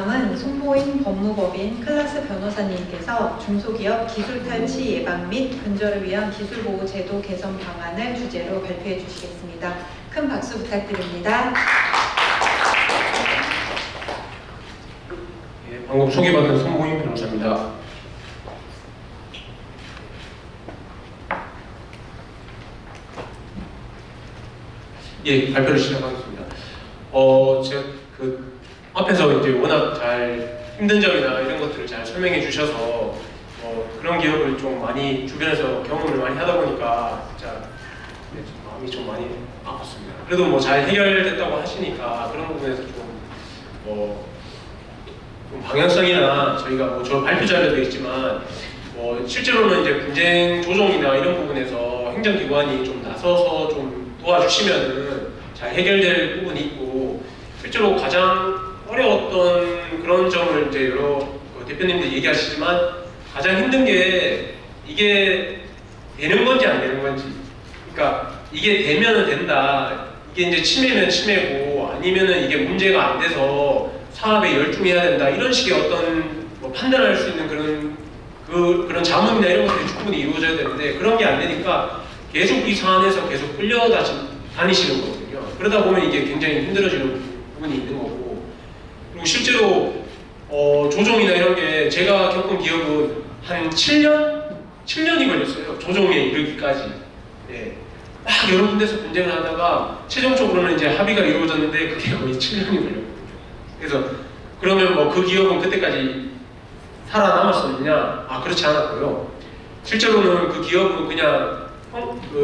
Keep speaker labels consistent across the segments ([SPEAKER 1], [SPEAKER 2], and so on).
[SPEAKER 1] 다음은 손보인 법무법인 클라스 변호사님께서 중소기업 기술 탈취 예방 및 근절을 위한 기술보호 제도 개선 방안을 주제로 발표해 주시겠습니다. 큰 박수 부탁드립니다.
[SPEAKER 2] 예, 방금 소개받은 손보인 변호사입니다. 예, 발표를 시작하겠습니다. 제가 앞에서 이제 워낙 잘 힘든 점이나 이런 것들을 잘 설명해 주셔서 그런 기업을 좀 많이 주변에서 경험을 많이 하다 보니까 진짜 마음이 좀 많이 아팠습니다. 그래도 뭐 잘 해결됐다고 하시니까 그런 부분에서 좀 방향성이나 저희가 뭐 저 발표 자료도 있지만 실제로는 이제 분쟁 조정이나 이런 부분에서 행정기관이 좀 나서서 좀 도와주시면은 잘 해결될 부분이 있고, 실제로 가장 어려웠던 그런 점을 이제 여러 대표님들 얘기하시지만 가장 힘든 게 이게 되는 건지 안 되는 건지, 그러니까 이게 되면은 된다, 이게 이제 침해면 침해고 아니면은 이게 문제가 안 돼서 사업에 열중해야 된다, 이런 식의 어떤 판단할 수 있는 그런 자문이나 이런 것들이 충분히 이루어져야 되는데 그런 게 안 되니까 계속 이 사안에서 계속 끌려다니시는 거거든요. 그러다 보면 이게 굉장히 힘들어지는 부분이 있는 거고, 그리고 실제로 조정이나 이런 게 제가 겪은 기업은 한 7년이 걸렸어요. 조정에 이르기까지. 네. 막 여러 군데서 분쟁을 하다가 최종적으로는 이제 합의가 이루어졌는데 그게 거의 7년이 걸렸거든요. 그래서 그러면 그 기업은 그때까지 살아남았었느냐? 그렇지 않았고요. 실제로는 그 기업은 그냥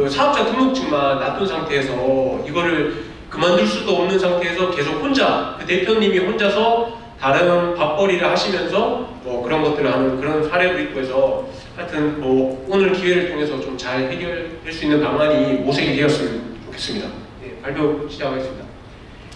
[SPEAKER 2] 사업자 등록증만 놔둔 상태에서 이거를 그만둘 수도 없는 상태에서 계속 그 대표님이 혼자서 다른 밥벌이를 하시면서 그런 것들을 하는 그런 사례도 있고 해서, 하여튼 오늘 기회를 통해서 좀 잘 해결될 수 있는 방안이 모색이 되었으면 좋겠습니다. 네, 발표 시작하겠습니다.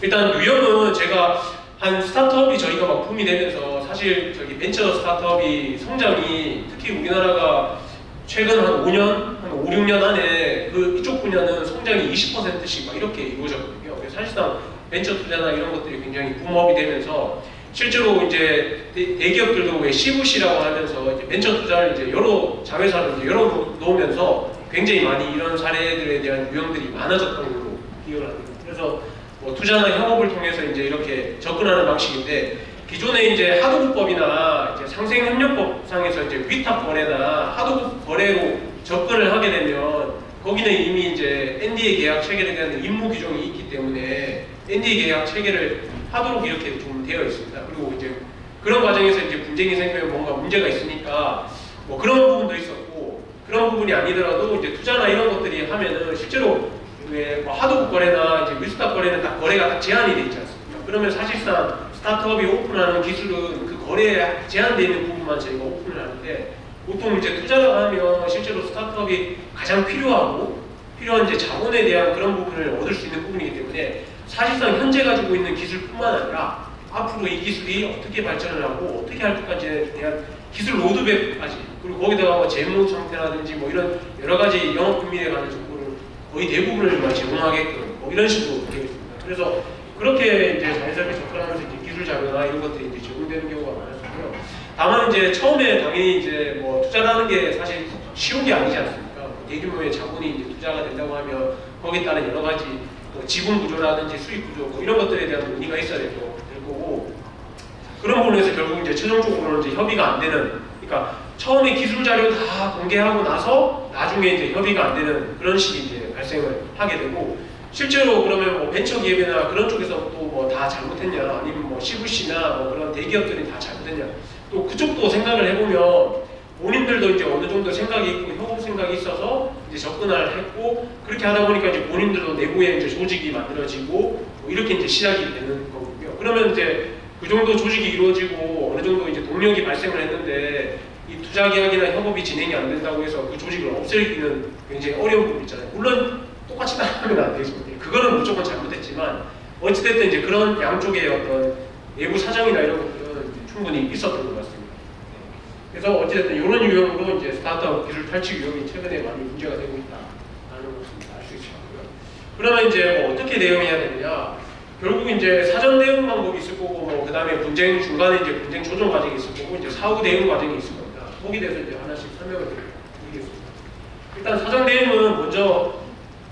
[SPEAKER 2] 일단 유형은 제가 한 스타트업이 저희가 막 붐이 되면서 사실 저기 벤처 스타트업이 성장이 특히 우리나라가 최근 한 5, 6년 안에 이쪽 분야는 성장이 20%씩 막 이렇게 이루어졌거든요. 그래서 사실상 벤처 투자나 이런 것들이 굉장히 붐업이 되면서 실제로 이제 대기업들도 왜 CVC라고 하면서 이제 벤처 투자를 이제 여러 자회사를 이제 열어 놓으면서 굉장히 많이 이런 사례들에 대한 유형들이 많아졌던 걸로 기억을 합니다. 그래서 투자나 협업을 통해서 이제 이렇게 접근하는 방식인데, 기존에 이제 하도급법이나 이제 상생협력법상에서 이제 위탁 거래나 하도급 거래로 접근을 하게 되면 거기는 이미 이제 NDA 계약 체결에 대한 임무 규정이 있기 때문에 NDA 계약 체결을 하도록 이렇게 좀 되어 있습니다. 그리고 이제 그런 과정에서 이제 분쟁이 생기면 뭔가 문제가 있으니까 그런 부분도 있었고, 그런 부분이 아니더라도 이제 투자나 이런 것들이 하면은 실제로 왜 하도급 거래나 이제 위탁 거래는 딱 거래가 딱 제한이 돼 있지 않습니까? 그러면 사실상 스타트업이 오픈하는 기술은 그 거래에 제한되어 있는 부분만 저희가 오픈을 하는데, 보통 이제 투자를 하면 실제로 스타트업이 가장 필요한 이제 자본에 대한 그런 부분을 얻을 수 있는 부분이기 때문에 사실상 현재 가지고 있는 기술뿐만 아니라 앞으로 이 기술이 어떻게 발전을 하고 어떻게 할 것까지에 대한 기술 로드맵까지, 그리고 거기다가 재무 상태라든지 이런 여러 가지 영업 금융에 관한 정보를 거의 대부분을 제공하게끔 이런 식으로 되어 있습니다. 그래서 그렇게 이제 자연스럽게 접근하면서 이제 기술 자료나 이런 것들이 이제 제공되는 경우가 많았고요. 다만 이제 처음에 당연히 이제 투자라는 게 사실 쉬운 게 아니지 않습니까? 대규모의 자본이 이제 투자가 된다고 하면 거기에 따른 여러 가지 지분 구조라든지 수익 구조 이런 것들에 대한 논의가 있어야 될 거고, 그런 부분에서 결국 이제 최종적으로는 이제 협의가 안 되는, 그러니까 처음에 기술 자료 다 공개하고 나서 나중에 이제 협의가 안 되는 그런 식이 이제 발생을 하게 되고, 실제로 그러면 벤처 기업이나 그런 쪽에서 또 다 잘못했냐, 아니면 CVC나 그런 대기업들이 다 잘못했냐, 또 그쪽도 생각을 해보면 본인들도 이제 어느 정도 생각이 있고 협업 생각이 있어서 이제 접근을 했고, 그렇게 하다 보니까 이제 본인들도 내부에 이제 조직이 만들어지고 이렇게 이제 시작이 되는 거거든요. 그러면 이제 그 정도 조직이 이루어지고 어느 정도 이제 동력이 발생을 했는데 이 투자 계약이나 협업이 진행이 안 된다고 해서 그 조직을 없애기는 굉장히 어려운 부분이 있잖아요. 물론 똑같이 따라하면 안 되죠. 그거는 무조건 잘못했지만 어찌됐든 이제 그런 양쪽의 어떤 내부 사정이나 이런 것들은 충분히 있었던 것 같습니다. 그래서 어찌됐든 이런 유형으로 이제 스타트업 기술 탈취 유형이 최근에 많이 문제가 되고 있다라는 것을 알 수 있을 것 같고요. 그러면 이제 어떻게 대응해야 되느냐? 결국 이제 사전 대응 방법이 있을 거고, 뭐 그다음에 분쟁 중간에 이제 분쟁 조정 과정이 있을 거고, 이제 사후 대응 과정이 있을 겁니다. 거기에 대해서 이제 하나씩 설명을 드리겠습니다. 일단 사전 대응은 먼저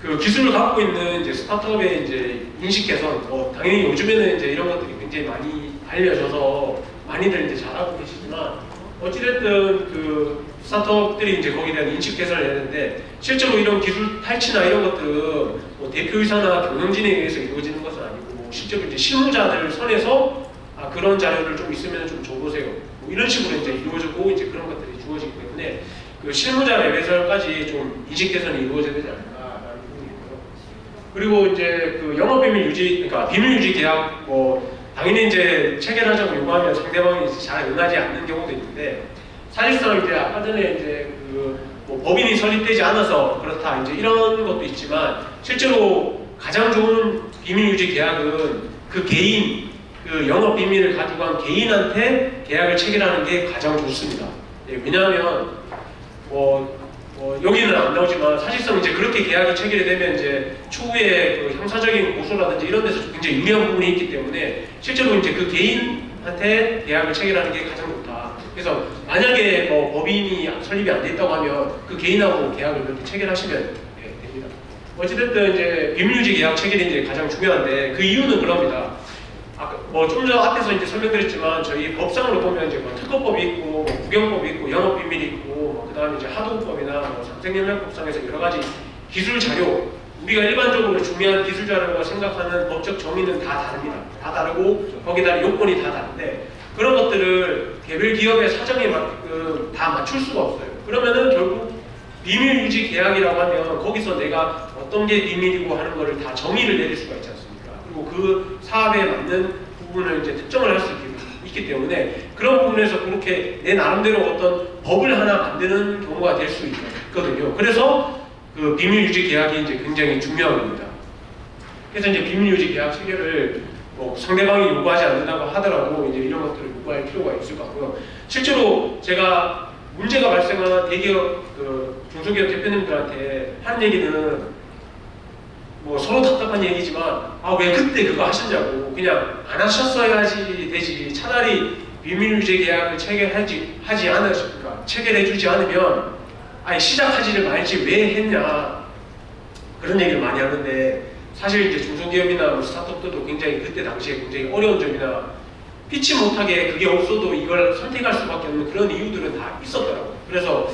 [SPEAKER 2] 그 기술을 갖고 있는 이제 스타트업의 이제 인식 개선, 당연히 요즘에는 이제 이런 것들이 굉장히 많이 알려져서 많이들 이제 잘하고 계시지만, 어찌됐든 그 스타트업들이 이제 거기에 대한 인식 개선을 해야 되는데, 실제로 이런 기술 탈취나 이런 것들은 뭐 대표이사나 경영진에 의해서 이루어지는 것은 아니고, 실제로 이제 실무자들 선에서 그런 자료를 좀 있으면 좀 줘보세요, 뭐 이런 식으로 이제 이루어지고, 이제 그런 것들이 주어지기 때문에 그 실무자 레벨에서까지 좀 인식 개선이 이루어져야 되지 않을까라는 부분이고요. 그리고 이제 그 영업 비밀 유지, 그러니까 비밀 유지 계약, 뭐 당연히 이제 체결하자고 요구하면 상대방이 잘 응하지 않는 경우도 있는데, 사실상 이제 아까 전에 이제 뭐 법인이 설립되지 않아서 그렇다 이제 이런 것도 있지만, 실제로 가장 좋은 비밀 유지 계약은 그 개인, 그 영업 비밀을 가지고 한 개인한테 계약을 체결하는 게 가장 좋습니다. 예, 왜냐하면 여기는 안 나오지만 사실상 이제 그렇게 계약이 체결이 되면 이제 추후에 그 형사적인 고소라든지 이런 데서 굉장히 유리한 부분이 있기 때문에, 실제로 이제 그 개인한테 계약을 체결하는 게 가장 좋다. 그래서 만약에 뭐 법인이 설립이 안 돼 있다고 하면 그 개인하고 계약을 그렇게 체결하시면 됩니다. 어찌됐든 이제 비밀유지 계약 체결이 이제 가장 중요한데, 그 이유는 그럽니다. 뭐 좀 전 앞에서 이제 설명드렸지만, 저희 법상으로 보면 이제 뭐 특허법이 있고, 뭐 국영법이 있고, 영업비밀이 있고, 뭐 그다음에 이제 하도급법이나 뭐 상생협력법상에서 여러 가지 기술 자료, 우리가 일반적으로 중요한 기술 자료라고 생각하는 법적 정의는 다 다릅니다. 다 다르고 거기다 요건이 다 다른데, 그런 것들을 개별 기업의 사정에 맞게끔 다 맞출 수가 없어요. 그러면은 결국 비밀 유지 계약이라고 하면 거기서 내가 어떤 게 비밀이고 하는 거를 다 정의를 내릴 수가 있지 않습니까? 그리고 그 사업에 맞는 부분을 이제 특정을 할 수 있기 때문에, 그런 부분에서 그렇게 내 나름대로 어떤 법을 하나 만드는 경우가 될 수 있거든요. 그래서 그 비밀 유지 계약이 이제 굉장히 중요한 겁니다. 그래서 이제 비밀 유지 계약 체결을 뭐 상대방이 요구하지 않는다고 하더라도 이제 이런 것들을 요구할 필요가 있을 것 같고요. 실제로 제가 문제가 발생한 대기업, 그 중소기업 대표님들한테 한 얘기는, 뭐 서로 답답한 얘기지만, 왜 그때 그거 하셨냐고, 그냥 안 하셨어야지 되지, 차라리 비밀유지 계약을 체결하지 않으실까, 체결해주지 않으면 시작하지를 말지 왜 했냐, 그런 얘기를 많이 하는데, 사실 이제 중소기업이나 뭐 스타트업들도 굉장히 그때 당시에 굉장히 어려운 점이나 피치 못하게 그게 없어도 이걸 선택할 수밖에 없는 그런 이유들은 다 있었더라고요. 그래서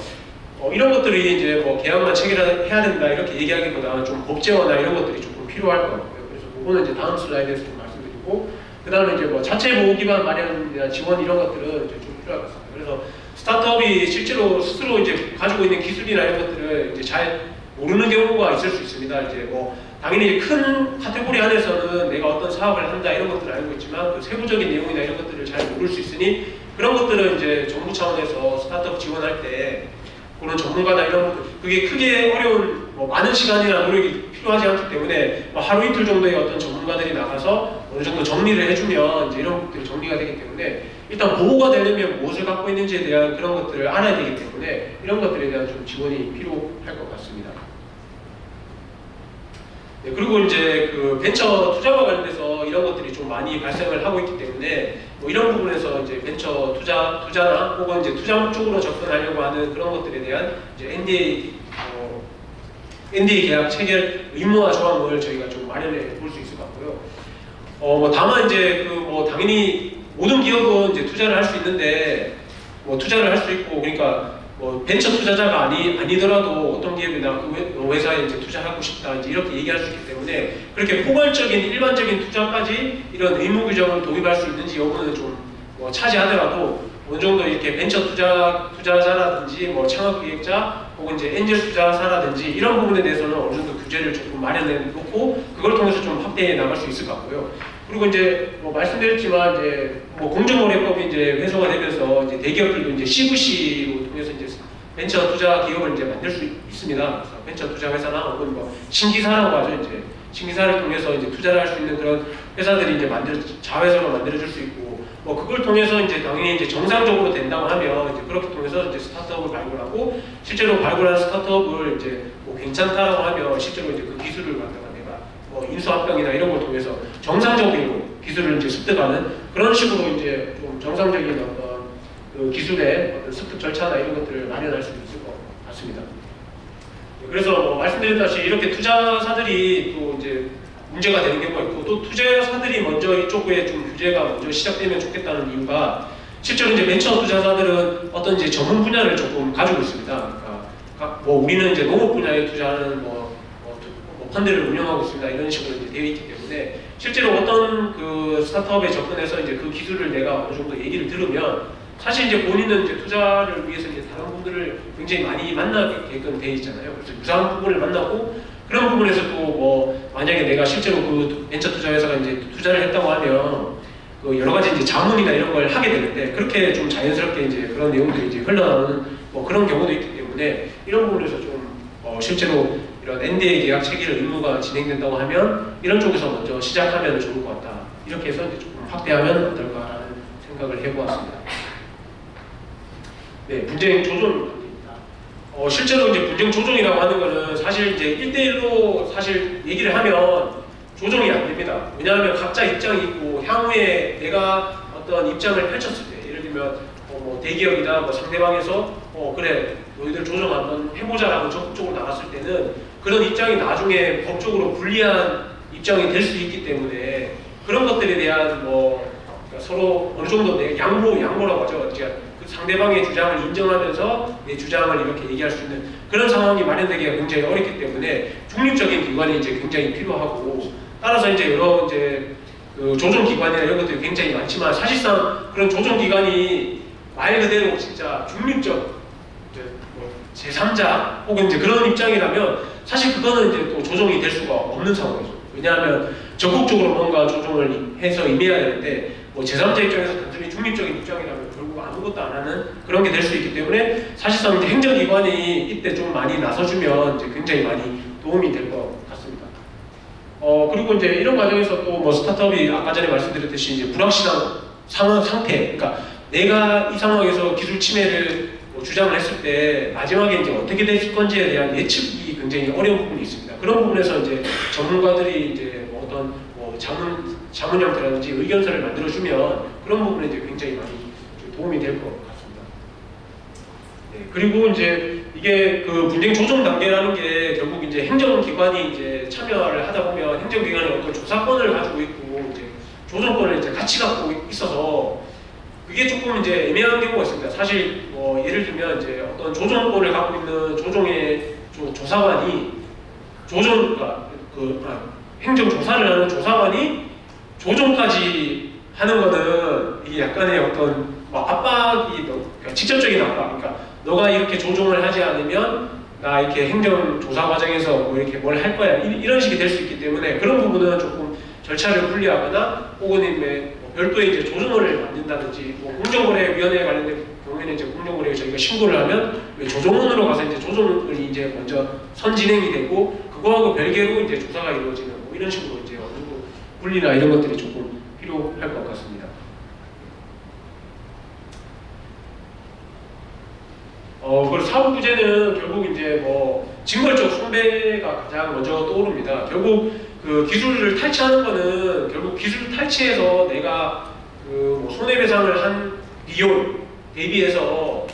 [SPEAKER 2] 이런 것들이 이제 뭐 계약만 체결해야 된다 이렇게 얘기하기보다는 좀 법제화나 이런 것들이 조금 필요할 것 같고요. 그래서 그거는 이제 다음 슬라이드에서 좀 말씀드리고, 그 다음에 이제 뭐 자체 보호 기반 마련이나 지원 이런 것들은 이제 좀 필요할 것 같습니다. 그래서 스타트업이 실제로 스스로 이제 가지고 있는 기술이나 이런 것들을 이제 잘 모르는 경우가 있을 수 있습니다. 이제 뭐 당연히 큰 카테고리 안에서는 내가 어떤 사업을 한다 이런 것들을 알고 있지만, 그 세부적인 내용이나 이런 것들을 잘 모를 수 있으니, 그런 것들은 이제 정부 차원에서 스타트업 지원할 때 그런 전문가나 이런 것들, 그게 크게 어려운 뭐 많은 시간이나 노력이 필요하지 않기 때문에 뭐 하루 이틀 정도의 어떤 전문가들이 나가서 어느 정도 정리를 해주면 이제 이런 것들이 정리가 되기 때문에, 일단 보호가 되려면 무엇을 갖고 있는지에 대한 그런 것들을 알아야 되기 때문에 이런 것들에 대한 좀 지원이 필요할 것 같습니다. 네, 그리고 이제 그 벤처 투자와 관련돼서 이런 것들이 좀 많이 발생을 하고 있기 때문에, 뭐 이런 부분에서 이제 벤처 투자나 혹은 이제 투자 목적으로 접근하려고 하는 그런 것들에 대한 이제 NDA 계약 체결 의무화 조항을 저희가 좀 마련해 볼 수 있을 것 같고요. 뭐 다만 이제 뭐 당연히 모든 기업은 이제 투자를 할 수 있는데, 뭐 투자를 할 수 있고, 그러니까 뭐 벤처 투자자가 아니더라도 어떤 기업이나 그 회사에 이제 투자하고 싶다 이제 이렇게 얘기할 수 있기 때문에, 그렇게 포괄적인 일반적인 투자까지 이런 의무 규정을 도입할 수 있는지 여부는 좀 뭐 차지하더라도, 어느 정도 이렇게 벤처 투자자라든지 뭐 창업 기획자 혹은 이제 엔젤 투자사라든지 이런 부분에 대해서는 어느 정도 규제를 조금 마련해 놓고 그걸 통해서 좀 확대해 나갈 수 있을 것 같고요. 그리고 이제 뭐 말씀드렸지만, 이제 뭐 공정거래법이 이제 회수가 되면서 이제 대기업들도 이제 CVC로 통해서 이제 벤처 투자 기업을 이제 만들 수 있습니다. 그래서 벤처 투자 회사나 혹은 뭐 신기사라고 하죠. 이제 신기사를 통해서 이제 투자를 할 수 있는 그런 회사들이 이제 자회사로 만들어질 수 있고, 뭐 그걸 통해서 이제 당연히 이제 정상적으로 된다고 하면 이제 그렇게 통해서 이제 스타트업을 발굴하고, 실제로 발굴한 스타트업을 이제 뭐 괜찮다라고 하면 실제로 이제 그 기술을 갖다가 내가 뭐 인수합병이나 이런 걸 통해서 정상적으로 기술을 이제 습득하는 그런 식으로 이제 좀 정상적인 어떤 그 기술의 어떤 습득 절차나 이런 것들을 마련할 수 있을 것 같습니다. 그래서 뭐 말씀드렸다시피 이렇게 투자사들이 또 이제 문제가 되는 경우가 있고 또 투자사들이 먼저 이쪽에 좀 규제가 먼저 시작되면 좋겠다는 이유가 실제로 이제 벤처 투자사들은 어떤 이제 전문 분야를 조금 가지고 있습니다. 그러니까 뭐 우리는 이제 농업 분야에 투자하는 뭐 펀드를 운영하고 있습니다. 이런 식으로 이제 되어 있기 때문에 실제로 어떤 그 스타트업에 접근해서 이제 그 기술을 내가 어느 정도 얘기를 들으면 사실 이제 본인은 이제 투자를 위해서 이제 다른 분들을 굉장히 많이 만나게끔 돼 있잖아요. 그래서 유사한 부분을 만나고 그런 부분에서 또 뭐 만약에 내가 실제로 그 벤처 투자 회사가 이제 투자를 했다고 하면 그 여러 가지 이제 자문이나 이런 걸 하게 되는데 그렇게 좀 자연스럽게 이제 그런 내용들이 이제 흘러나오는 뭐 그런 경우도 있기 때문에 이런 부분에서 좀 실제로 이런 NDA 계약 체결 의무가 진행된다고 하면 이런 쪽에서 먼저 시작하면 좋을 것 같다. 이렇게 해서 이제 조금 확대하면 어떨까라는 생각을 해보았습니다. 네, 분쟁 조정. 실제로 이제 분쟁 조정이라고 하는 거는 사실 이제 1대1로 사실 얘기를 하면 조정이 안 됩니다. 왜냐하면 각자 입장이 있고 향후에 내가 어떤 입장을 펼쳤을 때 예를 들면 뭐 대기업이나 뭐 상대방에서 그래 너희들 조정 한번 해보자라고 적극적으로 나갔을 때는 그런 입장이 나중에 법적으로 불리한 입장이 될 수 있기 때문에 그런 것들에 대한 뭐 그러니까 서로 어느 정도 양보라고 하죠. 그 상대방의 주장을 인정하면서 내 주장을 이렇게 얘기할 수 있는 그런 상황이 마련되기가 굉장히 어렵기 때문에 중립적인 기관이 이제 굉장히 필요하고 따라서 이제 여러 이제 그 조정 기관이나 이런 것들이 굉장히 많지만 사실상 그런 조정 기관이 말 그대로 진짜 중립적 뭐 제3자 혹은 이제 그런 입장이라면 사실 그거는 이제 또 조정이 될 수가 없는 상황이죠. 왜냐하면 적극적으로 뭔가 조정을 해서 임해야 되는데 뭐 제3자 입장에서 단순히 중립적인 입장이라면 결국 아무것도 안 하는 그런 게 될 수 있기 때문에 사실상 이제 행정기관이 이때 좀 많이 나서주면 이제 굉장히 많이 도움이 될 것 같습니다. 그리고 이제 이런 과정에서 또 뭐 스타트업이 아까 전에 말씀드렸듯이 이제 불확실한 상태, 그러니까 내가 이 상황에서 기술 침해를 뭐 주장을 했을 때 마지막에 이제 어떻게 될 건지에 대한 예측이 굉장히 어려운 부분이 있습니다. 그런 부분에서 이제 전문가들이 이제 뭐 어떤 뭐 자문 형태라든지 의견서를 만들어주면 그런 부분에 이제 굉장히 많이 도움이 될 것 같습니다. 네, 그리고 이제 이게 그 분쟁 조정 단계라는 게 결국 이제 행정기관이 이제 참여를 하다 보면 행정기관이 어떤 조사권을 가지고 있고 이제 조정권을 이제 같이 갖고 있어서 그게 조금 이제 애매한 경우가 있습니다. 사실 뭐 예를 들면 이제 어떤 조정권을 갖고 있는 조정의 조사관이 행정 조사를 하는 조사관이 조정까지 하는 거는 이게 약간의 어떤 뭐 압박이 그러니까 직접적인 압박. 그러니까 너가 이렇게 조정을 하지 않으면 나 이렇게 행정 조사 과정에서 뭐 이렇게 뭘 할 거야 이런 식이 될 수 있기 때문에 그런 부분은 조금 절차를 분리하거나 혹은 뭐 별도의 이제 조정원을 만든다든지 뭐 공정거래위원회에 관련된 경우에는 이제 공정거래에 저희가 신고를 하면 조정원으로 가서 이제 조정을 이제 먼저 선진행이 되고 그거하고 별개로 이제 조사가 이루어지는 뭐 이런 식으로 이제 어느 정도 분리나 이런 것들이 조금 필요할 것 같습니다. 그리고 사후구제는 결국 이제 뭐 징벌적 손배가 가장 먼저 떠오릅니다. 결국 그 기술을 탈취하는 거는 결국 기술 탈취해서 내가 그뭐 손해배상을 한 비용 대비해서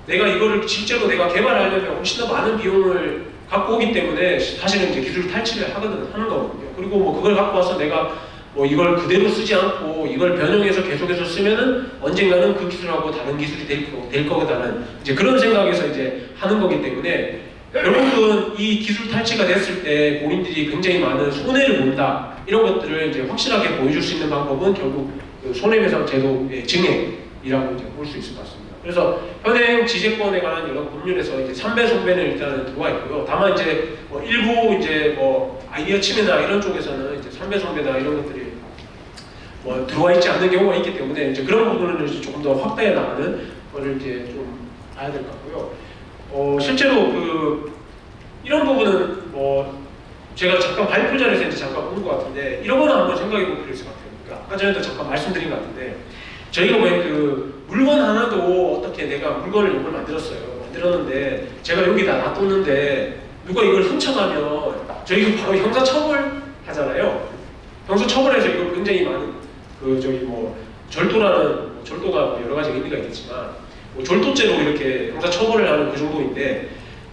[SPEAKER 2] 내가 이거를 실제로 내가 개발하려면 훨씬 더 많은 비용을 갖고 오기 때문에 사실은 이제 기술 탈취를 하는 거거든요. 그리고 뭐 그걸 갖고 와서 내가 뭐 이걸 그대로 쓰지 않고 이걸 변형해서 계속해서 쓰면은 언젠가는 그 기술하고 다른 기술이 될 거다라는 이제 그런 생각에서 이제 하는 거기 때문에 결국은 이 기술 탈취가 됐을 때 본인들이 굉장히 많은 손해를 본다 이런 것들을 이제 확실하게 보여줄 수 있는 방법은 결국 그 손해배상 제도의 증액이라고 이제 볼 수 있을 것 같습니다. 그래서 현행 지재권에 관한 여러 법률에서 이제 3배 손배는 일단은 들어와 있고요. 다만 이제 뭐 일부 이제 뭐 아이디어 침해나 이런 쪽에서는 이제 3배 손배나 이런 것들이 뭐 들어와 있지 않는 경우가 있기 때문에 이제 그런 부분을 이제 조금 더 확대해 나가는 거를 이제 좀 봐야 될 것 같고요. 실제로 그 이런 부분은 뭐 제가 잠깐 발표 자리에서 이제 잠깐 본 것 같은데 이런 거는 한번 생각해 볼 필요 있을 것 같아요. 그러니까 아까 전에도 잠깐 말씀드린 것 같은데 저희가 왜 그 물건 하나도 어떻게 내가 물건을 이걸 만들었는데 제가 여기다 놔뒀는데 누가 이걸 훔쳐가면 저희가 바로 형사처벌 하잖아요. 평소 처벌에서 이거 굉장히 많은 절도가 뭐 여러 가지 의미가 있겠지만 뭐 절도죄로 이렇게 형사 처벌을 하는 그 정도인데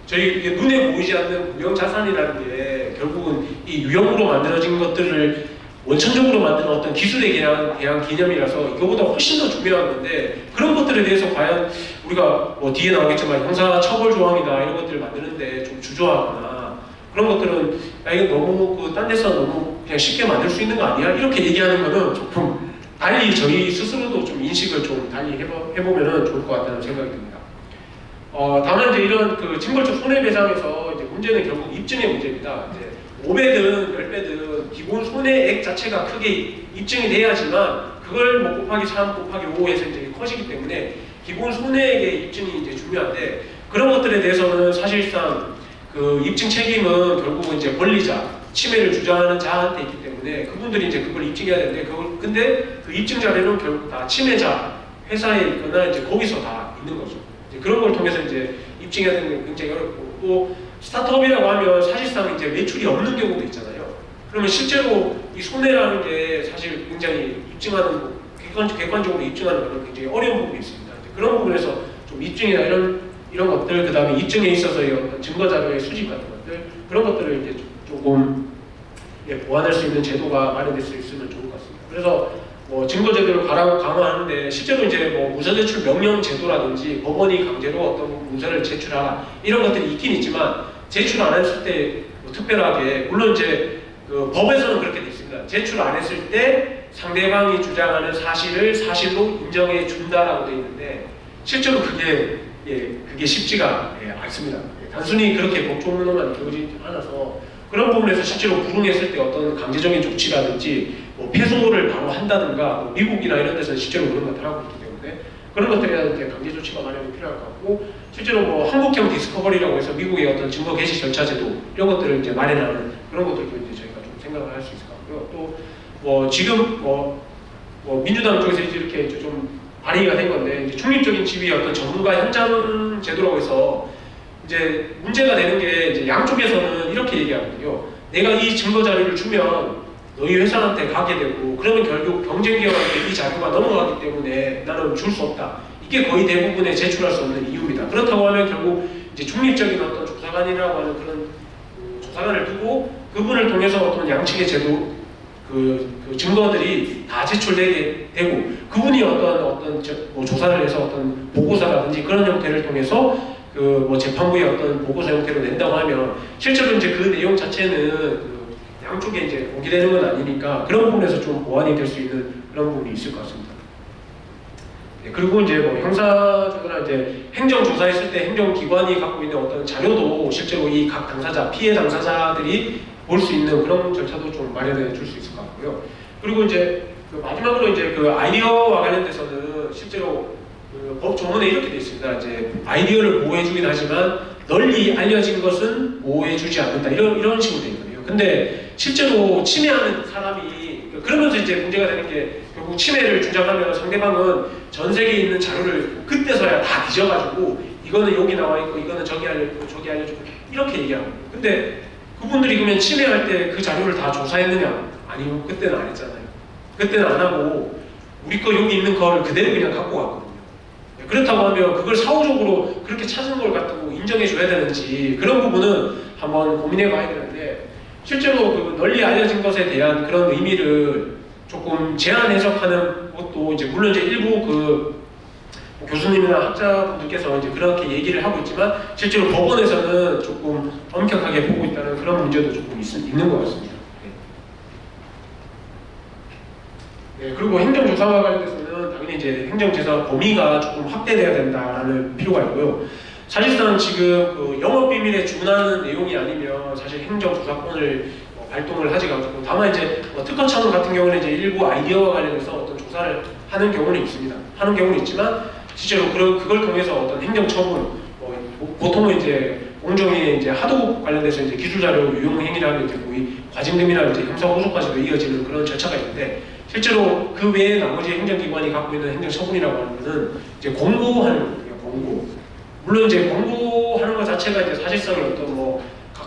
[SPEAKER 2] 저희 이게 눈에 보이지 않는 무형 자산이라는 게 결국은 이 유형으로 만들어진 것들을 원천적으로 만드는 어떤 기술에 대한 개념이라서 이거보다 훨씬 더 중요한 건데 그런 것들에 대해서 과연 우리가 뭐 뒤에 나오겠지만 형사 처벌 조항이나 이런 것들을 만드는데 좀 주저하거나 그런 것들은 이거 너무 딴 데서 너무 그냥 쉽게 만들 수 있는 거 아니야? 이렇게 얘기하는 거는 조금 달리 저희 스스로도 좀 인식을 좀 달리 해보면 좋을 것 같다는 생각이 듭니다. 다만 이제 이런 그 징벌적 손해배상에서 이제 문제는 결국 입증의 문제입니다. 이제 5배든 10배든 기본 손해액 자체가 크게 입증이 돼야지만 그걸 뭐 곱하기 3, 곱하기 5해서 이제 커지기 때문에 기본 손해액의 입증이 이제 중요한데 그런 것들에 대해서는 사실상 그 입증 책임은 결국은 이제 권리자, 침해를 주장하는 자한테 있기 때문에 그분들이 이제 그걸 입증해야 되는데 근데 그 입증 자료는 결국 다 침해자 회사에 있거나 이제 거기서 다 있는 거죠. 이제 그런 걸 통해서 이제 입증해야 되는 게 굉장히 어렵고 또 스타트업이라고 하면 사실상 이제 매출이 없는 경우도 있잖아요. 그러면 실제로 이 손해라는 게 사실 굉장히 입증하는 객관적으로 입증하는 건 굉장히 어려운 부분이 있습니다. 그런 부분에서 좀 입증이나 이런 것들, 그 다음에 입증에 있어서의 어떤 증거 자료의 수집 같은 것들 그런 것들을 이제 조금 보완할 수 있는 제도가 마련될 수 있으면 좋을 것 같습니다. 그래서 뭐 증거 제도를 강화하는데 실제로 이제 뭐 문서 제출 명령 제도라든지 법원이 강제로 어떤 문서를 제출하라 이런 것들이 있긴 있지만 제출 안 했을 때 뭐 특별하게 물론 이제 그 법에서는 그렇게 돼 있습니다. 제출 안 했을 때 상대방이 주장하는 사실을 사실로 인정해 준다라고 돼 있는데 실제로 그게 쉽지가 않습니다. 단순히 그렇게 법조문으로만 이루어지지 않아서 그런 부분에서 실제로 불응했을 때 어떤 강제적인 조치라든지 뭐 패소를 바로 한다든가 뭐 미국이나 이런 데서는 실제로 그런 것들을 하고 있기 때문에 그런 것들에 대한 이제 강제 조치가 마련이 필요할 것 같고 실제로 뭐 한국형 디스커버리라고 해서 미국의 어떤 증거 개시 절차 제도 이런 것들을 이제 마련하는 그런 것들도 이제 저희가 좀 생각을 할 수 있을 것 같고요. 또 뭐 지금 뭐 민주당 쪽에서 이렇게 좀 발의가 된 건데 이제 중립적인 지위 어떤 전문가 현장 제도라고 해서 이제 문제가 되는 게 이제 양쪽에서는 이렇게 얘기하거든요. 내가 이 증거 자료를 주면 너희 회사한테 가게 되고 그러면 결국 경쟁기업한테 이 자료가 넘어가기 때문에 나는 줄 수 없다. 이게 거의 대부분의 제출할 수 없는 이유입니다. 그렇다고 하면 결국 이제 중립적인 어떤 조사관이라고 하는 그런 조사관을 두고 그분을 통해서 어떤 양측의 제도 그 증거들이 다 제출되게 되고 그분이 어떤 뭐 조사를 해서 어떤 보고서라든지 그런 형태를 통해서 그 뭐 재판부의 어떤 보고서 형태로 낸다고 하면 실제로 이제 그 내용 자체는 그 양쪽에 이제 공개되는 건 아니니까 그런 부분에서 좀 보완이 될 수 있는 그런 부분이 있을 것 같습니다. 네, 그리고 이제 뭐 형사적으로나 이제 행정조사했을 때 행정기관이 갖고 있는 어떤 자료도 실제로 이 각 당사자, 피해 당사자들이 볼 수 있는 그런 절차도 좀 마련해 줄 수 있을 것 같고요. 그리고 이제 그 마지막으로 이제 그 아이디어와 관련돼서는 실제로 그 법 조문에 이렇게 되어 있습니다. 이제 아이디어를 보호해주긴 하지만 널리 알려진 것은 보호해주지 않는다. 이런 식으로 되어 있거든요. 근데 실제로 침해하는 사람이 그러면서 이제 문제가 되는 게 결국 침해를 주장하면 상대방은 전 세계에 있는 자료를 그때서야 다 뒤져가지고 이거는 여기 나와 있고 이거는 저기 알려주고 저기 알려주고 이렇게 얘기하고 근데 그분들이 그러면 침해할 때 그 자료를 다 조사했느냐? 아니요. 그때는 안 했잖아요. 그때는 안 하고 우리 거 여기 있는 걸 그대로 그냥 갖고 갔거든요. 그렇다고 하면 그걸 사후적으로 그렇게 찾은 걸 갖고 인정해 줘야 되는지 그런 부분은 한번 고민해 봐야 되는데 실제로 그 널리 알려진 것에 대한 그런 의미를 조금 제한 해석하는 것도 이제 물론 이제 일부 그 교수님이나 학자분들께서 이제 그렇게 얘기를 하고 있지만 실제로 법원에서는 조금 엄격하게 보고 있다는 그런 문제도 조금 있는 것 같습니다. 네, 그리고 행정조사와 관련해서는 당연히 이제 행정조사 범위가 조금 확대돼야 된다라는 필요가 있고요. 사실상 지금 그 영업비밀에 준하는 내용이 아니면 사실 행정조사권을 발동을 하지가 않고 다만 이제 특허 차원 같은 경우는 이제 일부 아이디어와 관련해서 어떤 조사를 하는 경우는 있습니다. 하는 경우는 있지만 실제로 그걸 통해서 어떤 행정처분 보통은 이제 공정위 이제 하도 관련돼서 이제 기술자료 유용 행위를 하면 이제 거의 과징금이나 이제 형사고소까지도 이어지는 그런 절차가 있는데 실제로 그 외에 나머지 행정기관이 갖고 있는 행정처분이라고 하는 것은 이제 공고하는 거거든요. 공고. 물론 이제 공고하는 것 자체가 이제 사실상의 어떤 뭐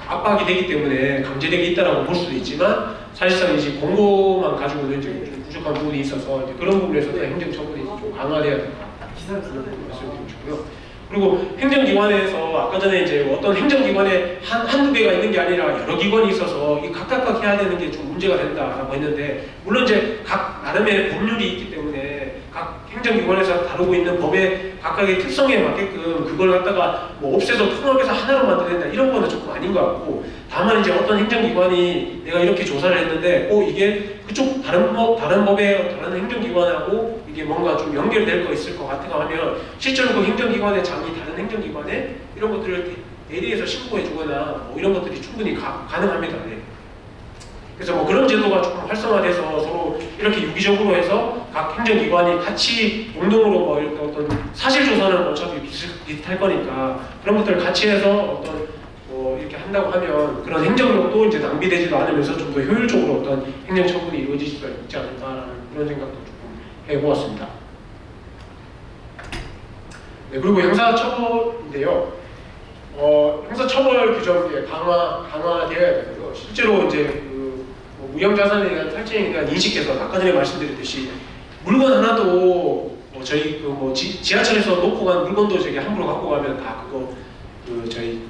[SPEAKER 2] 압박이 되기 때문에 강제되게 있다라고 볼 수도 있지만 사실상 이제 공고만 가지고는 이제 좀 부족한 부분이 있어서 이제 그런 부분에서는 행정 처분이 좀 강화돼야 된다. 말씀드리고 싶고요. 그리고 행정기관에서 아까 전에 이제 어떤 행정기관에 한두 개가 있는 게 아니라 여러 기관이 있어서 이 각각 해야 되는 게 좀 문제가 된다라고 했는데, 물론 이제 각 나름의 법률이 있기 때문에 각 행정기관에서 다루고 있는 법의 각각의 특성에 맞게끔 그걸 갖다가 뭐 없애서 통합해서 하나로 만들어야 된다 이런 거는 조금 아닌 것 같고, 다만 이제 어떤 행정기관이 내가 이렇게 조사를 했는데 이게 그쪽 다른 법의 다른 행정기관하고 이게 뭔가 좀 연결될 거 있을 것 같아 하면 실제로 그 행정기관의 장이 다른 행정기관에 이런 것들을 대리해서 신고해 주거나 뭐 이런 것들이 충분히 가능합니다. 네. 그래서 뭐 그런 제도가 조금 활성화돼서 서로 이렇게 유기적으로 해서 각 행정기관이 같이 공동으로 뭐 이렇게 어떤 사실조사는 어차피 비슷할 거니까 그런 것들을 같이 해서 어떤 뭐 이렇게 한다고 하면 그런 행정력도 이제 낭비되지도 않으면서 좀 더 효율적으로 어떤 행정처분이 이루어질 수가 있지 않을까라는 그런 생각도 조금 해보았습니다. 네, 그리고 형사처벌인데요. 형사처벌 규정이 강화되어야 되고요. 실제로 이제 뭐 무형자산에 대한 탈취행위에 대한 인식에서 아까 전에 말씀드렸듯이 물건 하나도 뭐 저희 지하철에서 놓고 간 물건도 저기 함부로 갖고 가면 다 그거 저희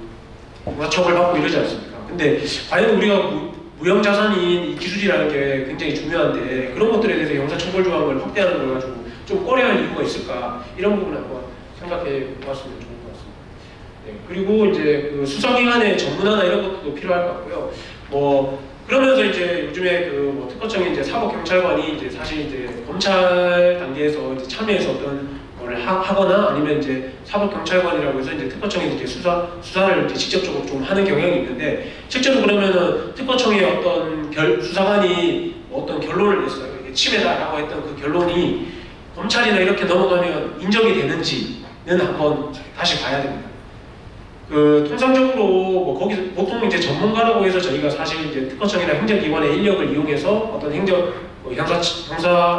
[SPEAKER 2] 형사처벌 받고 이러지 않습니까? 근데 과연 우리가 무형자산인 이 기술이라는 게 굉장히 중요한데 그런 것들에 대해서 형사처벌 조항을 확대하는 걸 가지고 좀 꺼려할 이유가 있을까? 이런 부분을 한번 생각해 보았으면 좋을 것 같습니다. 네, 그리고 이제 그 수사기관의 전문화나 이런 것도 필요할 것 같고요. 뭐 그러면서 이제 요즘에 뭐 특허청이 이제 사법경찰관이 이제 사실 이제 검찰 단계에서 이제 참여해서 어떤 걸 하거나 아니면 이제 사법경찰관이라고 해서 이제 특허청이 이제 수사를 이제 직접적으로 좀 하는 경향이 있는데, 실제로 그러면은 특허청의 어떤 수사관이 어떤 결론을 냈어요. 이게 침해다라고 했던 그 결론이 검찰이나 이렇게 넘어가면 인정이 되는지는 한번 다시 봐야 됩니다. 통상적으로 뭐 거기서 보통 이제 전문가라고 해서 저희가 사실 이제 특허청이나 행정기관의 인력을 이용해서 어떤 형사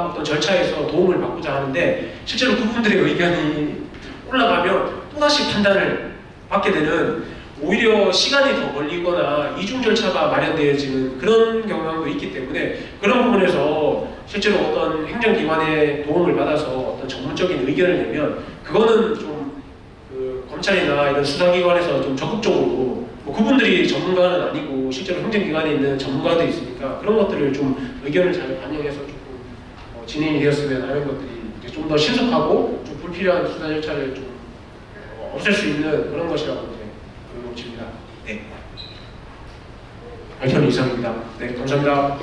[SPEAKER 2] 어떤 절차에서 도움을 받고자 하는데, 실제로 그분들의 의견이 올라가면 또다시 판단을 받게 되는, 오히려 시간이 더 걸리거나 이중 절차가 마련되어지는 그런 경향도 있기 때문에 그런 부분에서 실제로 어떤 행정기관의 도움을 받아서 어떤 전문적인 의견을 내면 그거는 좀 검찰이나 이런 수사기관에서 좀 적극적으로, 뭐 그분들이 전문가는 아니고 실제로 행정기관에 있는 전문가들이 있으니까 그런 것들을 좀 의견을 잘 반영해서 조금 진행이 되었으면 하는 것들이 이제 좀 더 신속하고 좀 불필요한 수사 절차를 좀 없앨 수 있는 그런 것이라고 이제 의논칩니다. 네. 발표는 이상입니다. 네, 감사합니다.